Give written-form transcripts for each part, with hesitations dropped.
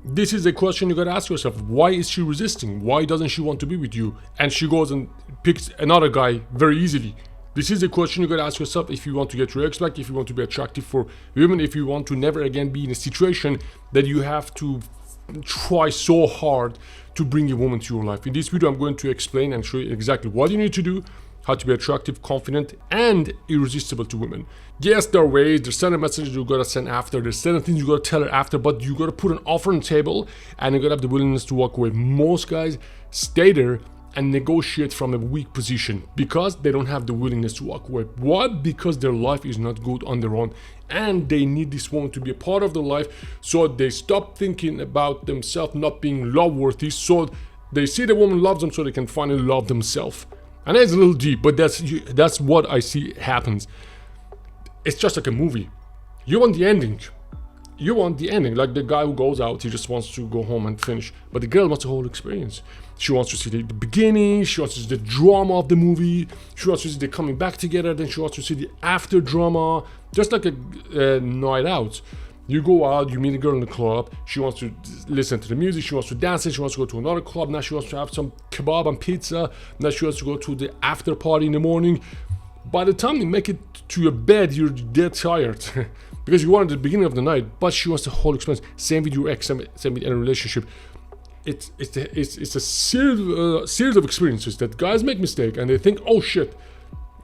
This is a question you gotta ask yourself. Why is she resisting? Why doesn't she want to be with you? And she goes and picks another guy very easily. This is a question you gotta ask yourself if you want to get your ex back, if you want to be attractive for women, if you want to never again be in a situation that you have to try so hard to bring a woman to your life. In this video, I'm going to explain and show you exactly what you need to do, how to be attractive, confident, and irresistible to women. Yes, there are ways, there's certain messages you gotta send after, there's certain things you gotta tell her after, but you gotta put an offer on the table and you gotta have the willingness to walk away. Most guys stay there and negotiate from a weak position because they don't have the willingness to walk away. Why? Because their life is not good on their own and they need this woman to be a part of their life, so they stop thinking about themselves not being love worthy, so they see the woman loves them so they can finally love themselves. And that's a little deep, but that's what I see happens. It's just like a movie. You want the ending. You want the ending. Like the guy who goes out, he just wants to go home and finish. But the girl wants the whole experience. She wants to see the beginning, she wants to see the drama of the movie, she wants to see the coming back together, then she wants to see the after drama. Just like a night out. You go out, you meet a girl in the club, she wants to listen to the music, she wants to dance, she wants to go to another club, now she wants to have some kebab and pizza, now she wants to go to the after party in the morning. By the time you make it to your bed, you're dead tired because you wanted the beginning of the night, but she wants the whole experience. Same with your ex, same with any relationship. It's a series of experiences that guys make mistake and they think, oh shit,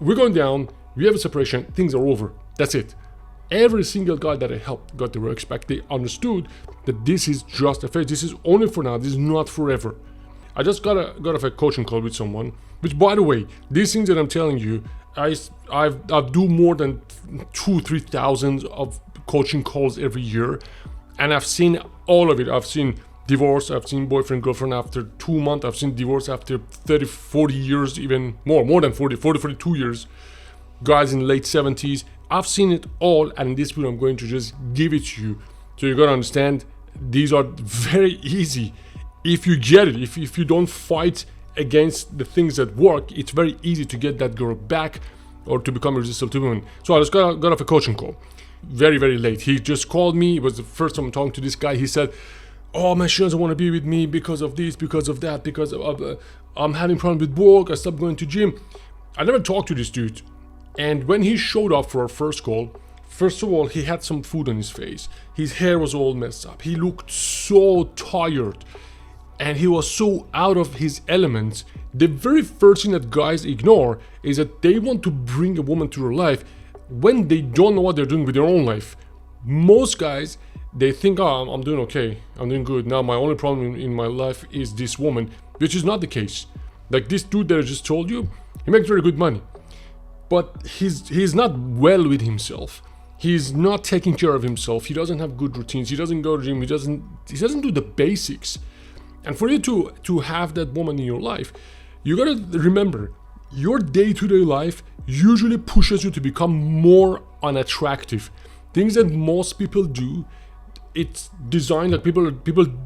we're going down, we have a separation, things are over, that's it. Every single guy that I helped got their ex back. They understood that this is just a phase. This is only for now. This is not forever. I just got off a coaching call with someone. Which, by the way, these things that I'm telling you, I do more than 2,000-3,000 of coaching calls every year, and I've seen all of it. I've seen divorce. I've seen boyfriend girlfriend after 2 months. I've seen divorce after 30, 40 years, even more than 40, 42 years. Guys in late 70s. I've seen it all, and in this video I'm going to just give it to you. So you gotta understand, these are very easy. If you get it, if you don't fight against the things that work, it's very easy to get that girl back or to become irresistible to women. So I just got off a coaching call. Very, very late. He just called me. It was the first time I'm talking to this guy. He said, oh man, she doesn't want to be with me because of this, because of that, because of I'm having problems with work, I stopped going to gym. I never talked to this dude. And when he showed up for our first call, first of all, he had some food on his face. His hair was all messed up. He looked so tired. And he was so out of his element. The very first thing that guys ignore is that they want to bring a woman to their life when they don't know what they're doing with their own life. Most guys, they think, oh, I'm doing okay. I'm doing good. Now my only problem in my life is this woman, which is not the case. Like this dude that I just told you, he makes very good money. But he's not well with himself. He's not taking care of himself. He doesn't have good routines. He doesn't go to the gym. He doesn't do the basics. And for you to have that woman in your life, you gotta remember, your day-to-day life usually pushes you to become more unattractive. Things that most people do, it's designed like people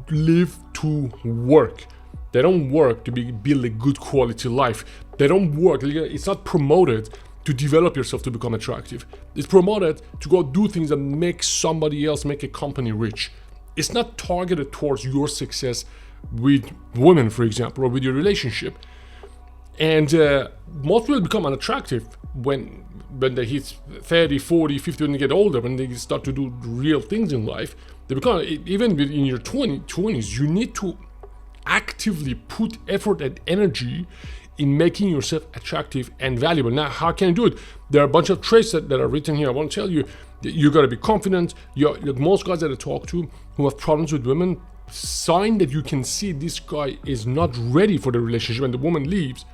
live to work. They don't work to build a good quality life. They don't work. It's not promoted to develop yourself to become attractive. It's promoted to go do things that make somebody else, make a company rich. It's not targeted towards your success with women, for example, or with your relationship. And most people become unattractive when they hit 30, 40, 50, when they get older, when they start to do real things in life. They become, even in your 20s, you need to actively put effort and energy in making yourself attractive and valuable. Now, how can you do it? There are a bunch of traits that are written here. I want to tell you that you got to be confident. Like most guys that I talk to who have problems with women, sign that you can see this guy is not ready for the relationship and the woman leaves.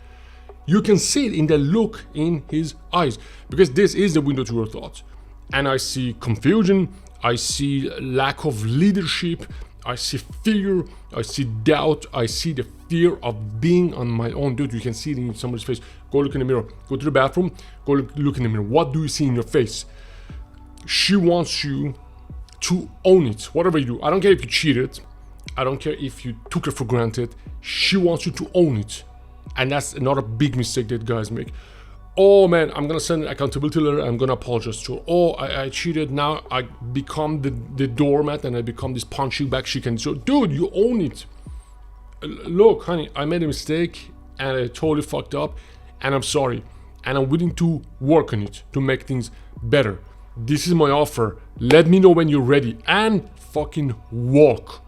You can see it in the look in his eyes, because this is the window to your thoughts. And I see confusion, I see lack of leadership, I see fear, I see doubt, I see the fear of being on my own. Dude, you can see it in somebody's face. Go look in the mirror, go to the bathroom, go look in the mirror. What do you see in your face? She wants you to own it, whatever you do. I don't care if you cheated, I don't care if you took it for granted. She wants you to own it. And that's another big mistake that guys make. Oh man, I'm gonna send an accountability letter, I'm gonna apologize to her. Oh, I cheated, now I become the doormat and I become this punching bag she can. So dude, you own it. Look, honey, I made a mistake and I totally fucked up and I'm sorry. And I'm willing to work on it to make things better. This is my offer. Let me know when you're ready and fucking walk.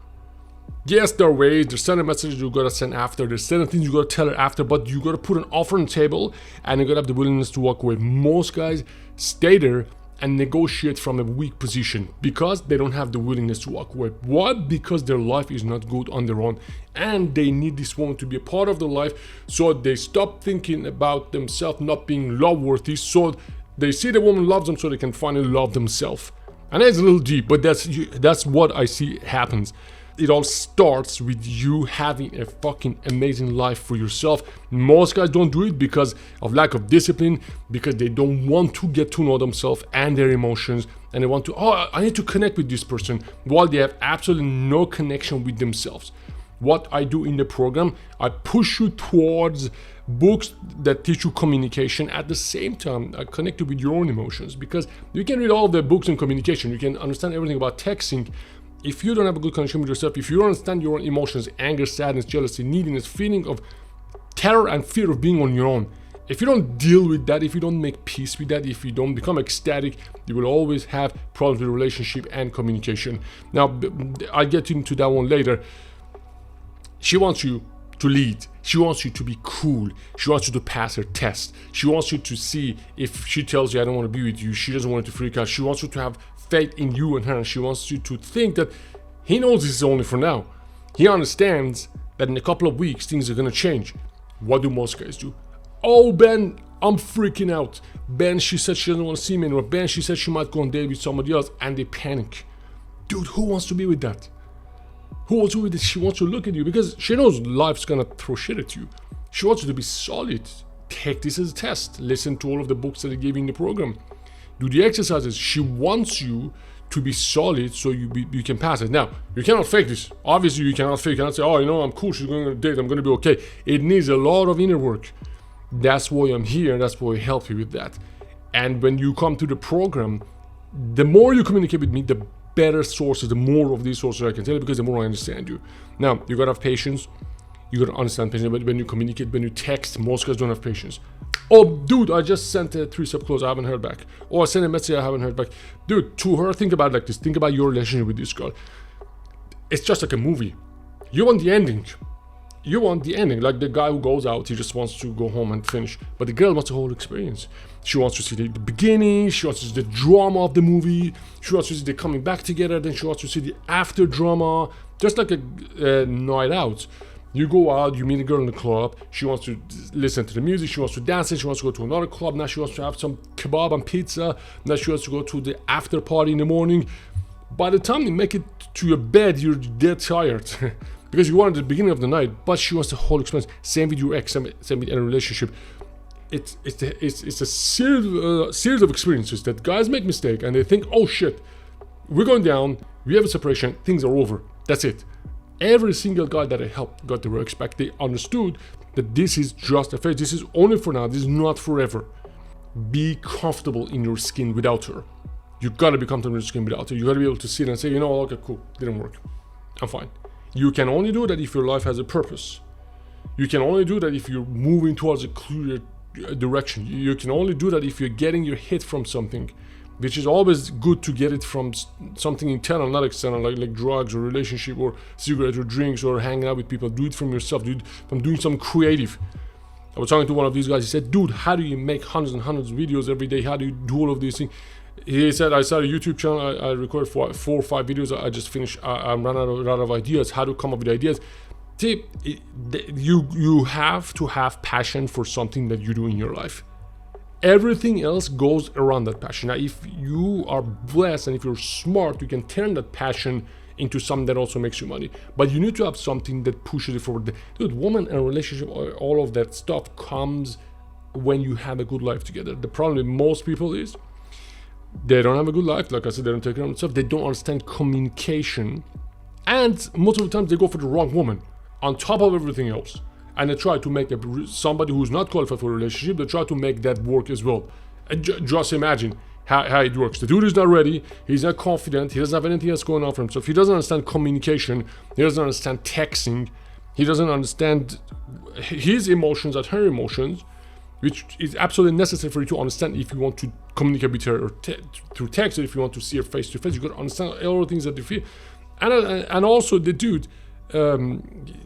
Yes, there are ways, there's certain messages you gotta send after, there's certain things you gotta tell her after, but you gotta put an offer on the table and you gotta have the willingness to walk away. Most guys stay there and negotiate from a weak position because they don't have the willingness to walk away. Why? Because their life is not good on their own and they need this woman to be a part of their life, so they stop thinking about themselves not being love worthy, so they see the woman loves them so they can finally love themselves. And that's a little deep, but that's what I see happens. It all starts with you having a fucking amazing life for yourself. Most guys don't do it because of lack of discipline, because they don't want to get to know themselves and their emotions, and they want to, oh, I need to connect with this person, while they have absolutely no connection with themselves. What I do in the program, I push you towards books that teach you communication. At the same time, I connect you with your own emotions, because you can read all the books on communication, you can understand everything about texting. If you don't have a good connection with yourself, if you don't understand your own emotions, anger, sadness, jealousy, neediness, feeling of terror and fear of being on your own, if you don't deal with that, if you don't make peace with that, if you don't become ecstatic, you will always have problems with relationship and communication. Now, I'll get into that one later. She wants you to lead. She wants you to be cool. She wants you to pass her test. She wants you to see, if she tells you I don't want to be with you, she doesn't want you to freak out. She wants you to have faith in you and her, and she wants you to think that he knows this is only for now. He understands that in a couple of weeks things are gonna change. What do most guys do? Oh, Ben, I'm freaking out. Ben, she said she doesn't want to see me anymore. Ben, she said she might go on a date with somebody else, and they panic. Dude, who wants to be with that? Who wants to be with this? She wants to look at you because she knows life's gonna throw shit at you. She wants you to be solid. Take this as a test. Listen to all of the books that I gave you in the program. Do the exercises. She wants you to be solid so you can pass it. Now, you cannot fake this. Obviously, you cannot fake. You cannot say, oh, you know, I'm cool, she's going on a date, I'm going to be okay. It needs a lot of inner work. That's why I'm here, and that's why I help you with that. And when you come to the program, the more you communicate with me, the better sources, the more of these sources I can tell you, because the more I understand you. Now, you gotta have patience. You gotta understand patience. But when you communicate, when you text, most guys don't have patience. Oh, dude, I just sent a 3-step close, I haven't heard back. Oh, I sent a message, I haven't heard back. Dude, to her, think about it like this. Think about your relationship with this girl. It's just like a movie. You want the ending. You want the ending. Like the guy who goes out, he just wants to go home and finish. But the girl wants the whole experience. She wants to see the beginning, she wants to see the drama of the movie, she wants to see the coming back together, then she wants to see the after drama. Just like a night out. You go out, you meet a girl in the club, she wants to listen to the music, she wants to dance, and she wants to go to another club, now she wants to have some kebab and pizza, now she wants to go to the after party in the morning. By the time you make it to your bed, you're dead tired. Because you wanted the beginning of the night, but she wants the whole experience. Same with your ex, same with any relationship. It's a series of experiences that guys make mistake and they think, oh shit, we're going down, we have a separation, things are over, that's it. Every single guy that I helped got the respect back. They understood that this is just a phase. This is only for now. This is not forever. Be comfortable in your skin without her. You gotta be comfortable in your skin without her. You gotta be able to sit and say, you know, okay, cool, didn't work, I'm fine. You can only do that if your life has a purpose. You can only do that if you're moving towards a clear direction. You can only do that if you're getting your hit from something, which is always good to get it from something internal, not external, like drugs or relationship or cigarettes or drinks or hanging out with people. Do it from yourself. Do it from doing something creative. I was talking to one of these guys. He said, dude, how do you make hundreds and hundreds of videos every day? How do you do all of these things? He said, I started a YouTube channel. I recorded 4 or 5 videos. I just finished. I'm running out of ideas. How to come up with ideas. See, you have to have passion for something that you do in your life. Everything else goes around that passion. Now, if you are blessed and if you're smart, you can turn that passion into something that also makes you money. But you need to have something that pushes it forward. Dude, woman and relationship, all of that stuff comes when you have a good life together. The problem with most people is they don't have a good life. Like I said, they don't take care of themselves. They don't understand communication. And most of the time, they go for the wrong woman on top of everything else. and they try to make somebody who's not qualified for a relationship, they try to make that work as well. And just imagine how it works. The dude is not ready, he's not confident, he doesn't have anything else going on for himself, he doesn't understand communication, he doesn't understand texting, he doesn't understand his emotions and her emotions, which is absolutely necessary for you to understand if you want to communicate with her or through text, or if you want to see her face to face. You got to understand all the things that you feel. And also the dude,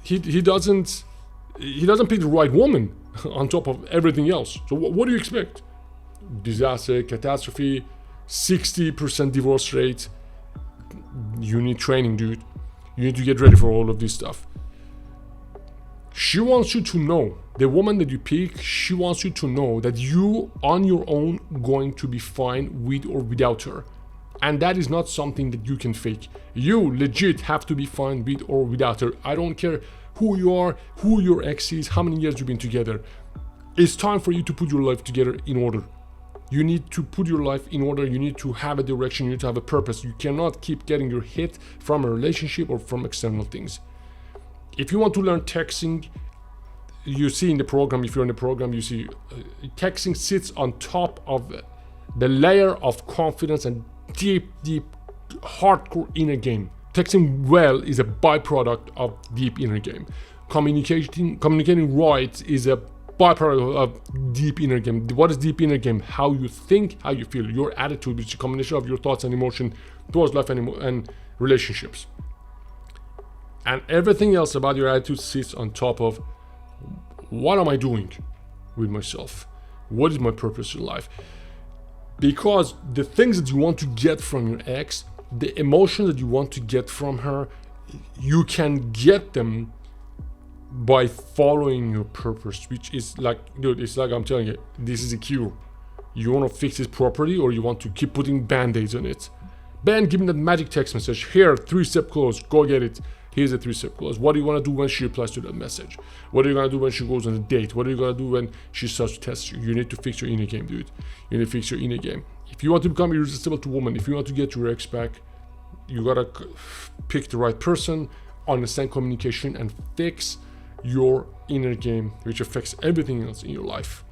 he doesn't pick the right woman on top of everything else. So what do you expect? Disaster, catastrophe, 60% divorce rate. You need training, dude. You need to get ready for all of this stuff. She wants you to know, the woman that you pick, she wants you to know that you on your own going to be fine with or without her. And that is not something that you can fake. You legit have to be fine with or without her. I don't care who you are, who your ex is, how many years you've been together. It's time for you to put your life together in order. You need to put your life in order. You need to have a direction. You need to have a purpose. You cannot keep getting your hit from a relationship or from external things. If you want to learn texting, you see in the program, if you're in the program, you see texting sits on top of the layer of confidence and deep, hardcore inner game. Texting well is a byproduct of deep inner game. Communicating right is a byproduct of deep inner game. What is deep inner game? How you think, how you feel, your attitude, which is a combination of your thoughts and emotion towards life and relationships. And everything else about your attitude sits on top of what am I doing with myself? What is my purpose in life? Because the things that you want to get from your ex, the emotions that you want to get from her, you can get them by following your purpose, which is like, dude, it's like I'm telling you, this is a cure. You want to fix it properly, or you want to keep putting band-aids on it? Ben, give me that magic text message. Here, 3-step clause, go get it. Here's a 3-step clause. What do you want to do when she replies to that message? What are you going to do when she goes on a date? What are you going to do when she starts to test you? You need to fix your inner game, dude. You need to fix your inner game. If you want to become irresistible to woman, if you want to get your ex back, you got to pick the right person, understand communication, and fix your inner game, which affects everything else in your life.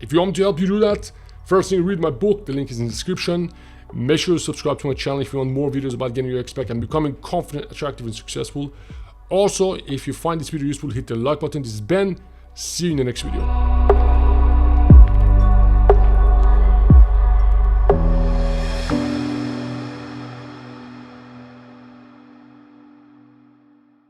If you want me to help you do that, first thing, read my book. The link is in the description. Make sure to subscribe to my channel if you want more videos about getting your ex back and becoming confident, attractive, and successful. Also, if you find this video useful, hit the like button. This is Ben. See you in the next video.